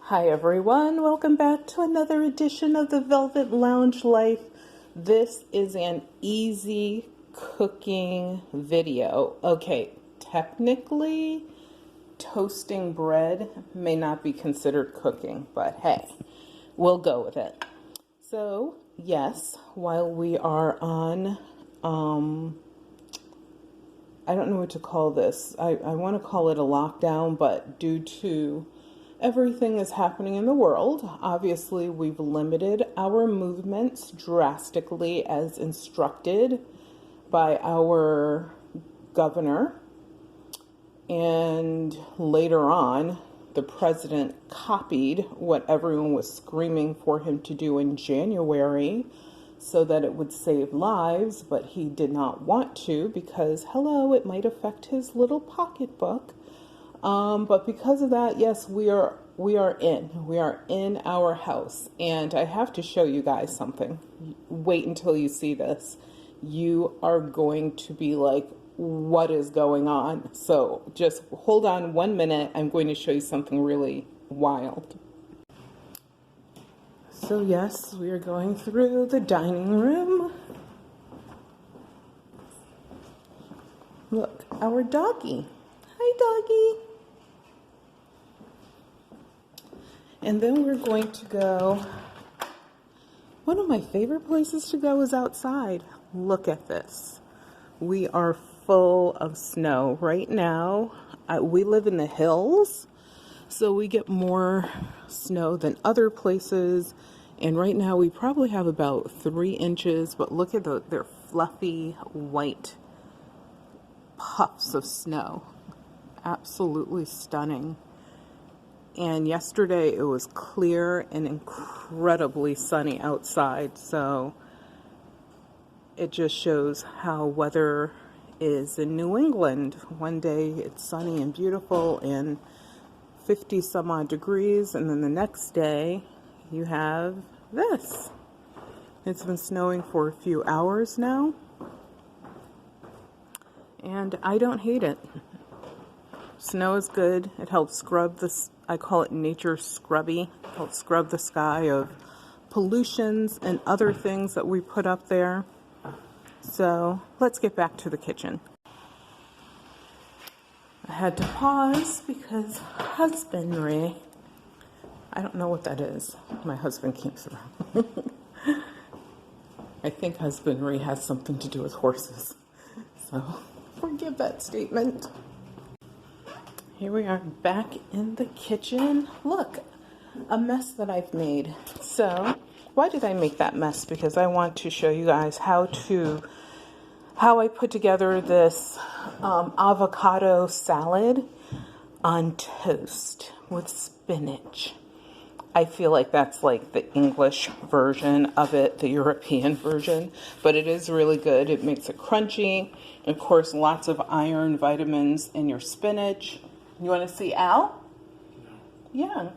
Hi everyone, welcome back to another edition of the Velvet Lounge Life. This is an easy cooking video. Okay, technically toasting bread may not be considered cooking, but hey, we'll go with it. So yes, while we are on, I don't know what to call this. I want to call it a lockdown, but due to everything is happening in the world, obviously we've limited our movements drastically as instructed by our governor. And later on, the president copied what everyone was screaming for him to do in January so that it would save lives, but he did not want to because, hello, it might affect his little pocketbook. But because of that, yes, we are in our house, and I have to show you guys something. Wait until you see this. You are going to be like, what is going on? So just hold on 1 minute. I'm going to show you something really wild. So yes, we are going through the dining room. Look, our doggy. Hi, doggy. And then we're going to go, one of my favorite places to go is outside. Look at this. We are full of snow. Right now, we live in the hills, so we get more snow than other places. And right now we probably have about 3 inches, but look at their fluffy white puffs of snow. Absolutely stunning. And yesterday it was clear and incredibly sunny outside, so it just shows how weather is in New England. One day it's sunny and beautiful and 50 some odd degrees, and then the next day you have this. It's been snowing for a few hours now, and I don't hate it. Snow is good. It helps scrub this. I call it nature scrubby. It helps scrub the sky of pollutions and other things that we put up there. So let's get back to the kitchen. I had to pause because husbandry. I don't know what that is. My husband came through. I think husbandry has something to do with horses. So forgive that statement. Here we are back in the kitchen. Look, a mess that I've made. So why did I make that mess? Because I want to show you guys how I put together this avocado salad on toast with spinach. I feel like that's like the English version of it, the European version, but it is really good. It makes it crunchy. Of course, lots of iron, vitamins in your spinach. You want to see Al? Yeah.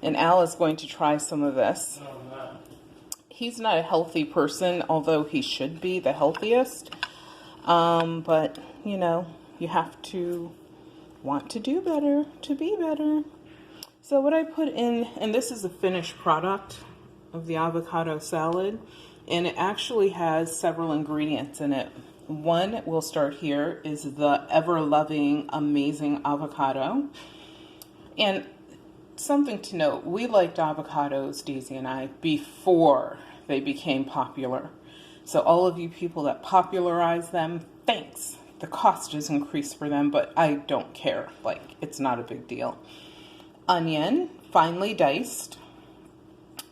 And Al is going to try some of this. He's not a healthy person, although he should be the healthiest. But, you know, you have to want to do better to be better. So what I put in, and this is a finished product of the avocado salad, and it actually has several ingredients in it. One, we'll start here, is the ever-loving, amazing avocado. And something to note, we liked avocados, Daisy and I, before they became popular. So all of you people that popularize them, thanks. The cost has increased for them, but I don't care. Like, it's not a big deal. Onion, finely diced.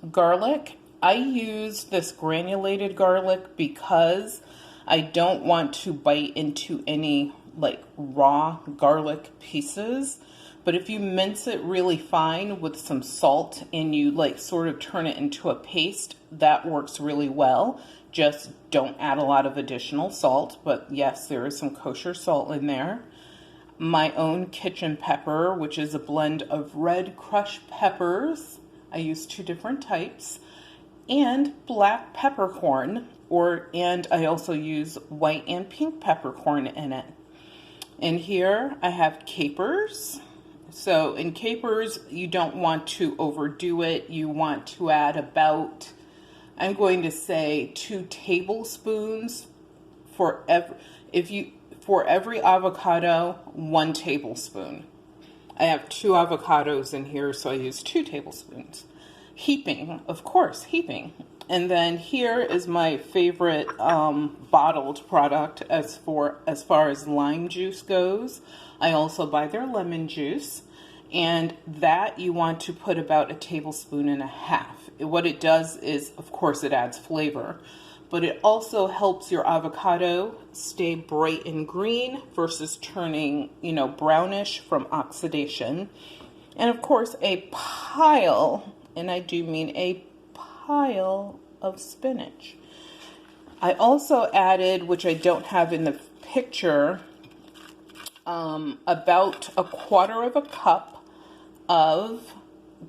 Garlic. I use this granulated garlic because I don't want to bite into any like raw garlic pieces. But if you mince it really fine with some salt and you like sort of turn it into a paste, that works really well. Just don't add a lot of additional salt. But yes, there is some kosher salt in there. My own kitchen pepper, which is a blend of red crushed peppers. I use 2 different types. And black peppercorn, and I also use white and pink peppercorn in it. And here I have capers. So in capers, you don't want to overdo it. You want to add about, I'm going to say 2 tablespoons for every avocado, 1 tablespoon. I have 2 avocados in here, so I use 2 tablespoons. Heaping, of course, heaping. And then here is my favorite bottled product as far as lime juice goes. I also buy their lemon juice, and that you want to put about 1.5 tablespoons. What it does is, of course, it adds flavor, but it also helps your avocado stay bright and green versus turning, brownish from oxidation. And of course, a pile, and I do mean a pile of spinach. I also added, which I don't have in the picture, about 1/4 cup of,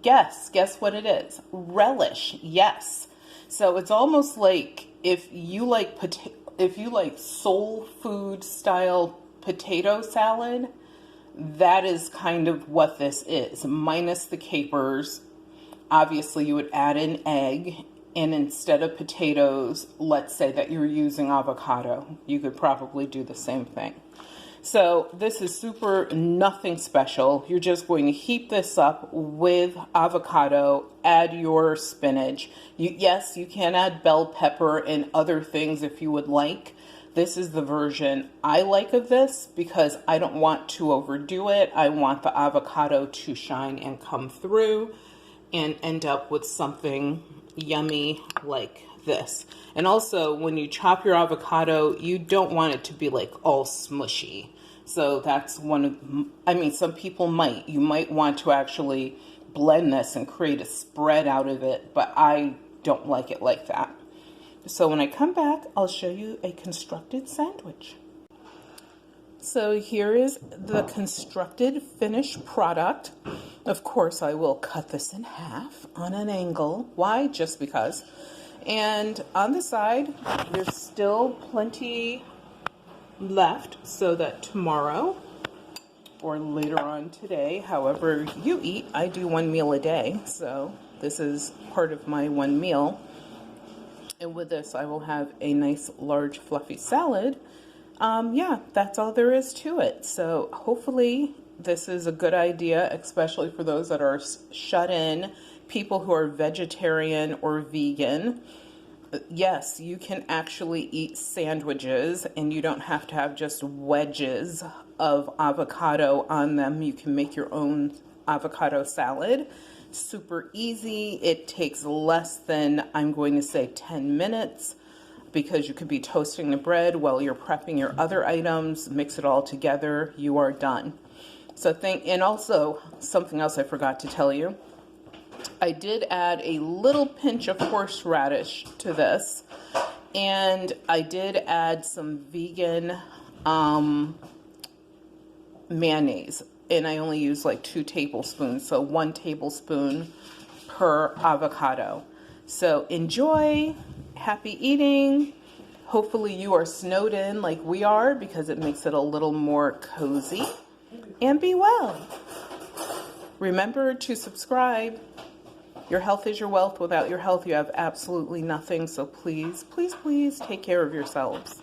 guess what it is? Relish. Yes. So it's almost like if you like soul food style potato salad, that is kind of what this is, minus the capers. Obviously, you would add an egg, and instead of potatoes, let's say that you're using avocado, you could probably do the same thing. So this is super nothing special. You're just going to heap this up with avocado, add your spinach. Yes, you can add bell pepper and other things if you would like. This is the version I like of this because I don't want to overdo it. I want the avocado to shine and come through and end up with something yummy like this. And also, when you chop your avocado, you don't want it to be like all smushy. So that's some people might. You might want to actually blend this and create a spread out of it, but I don't like it like that. So when I come back, I'll show you a constructed sandwich. So here is the constructed finished product. Of course, I will cut this in half on an angle. Why? Just because. And on the side, there's still plenty left so that tomorrow or later on today, however you eat, I do 1 meal a day. So this is part of my 1 meal. And with this, I will have a nice, large, fluffy salad. Yeah, that's all there is to it. So hopefully this is a good idea, especially for those that are shut in, people who are vegetarian or vegan. Yes, you can actually eat sandwiches and you don't have to have just wedges of avocado on them. You can make your own avocado salad. Super easy. It takes less than, I'm going to say, 10 minutes because you could be toasting the bread while you're prepping your other items, mix it all together, you are done. And also something else I forgot to tell you. I did add a little pinch of horseradish to this, and I did add some vegan mayonnaise, and I only use like 2 tablespoons, so 1 tablespoon per avocado. So enjoy, happy eating. Hopefully you are snowed in like we are because it makes it a little more cozy, and be well. Remember to subscribe. Your health is your wealth. Without your health, you have absolutely nothing. So please, please, please take care of yourselves.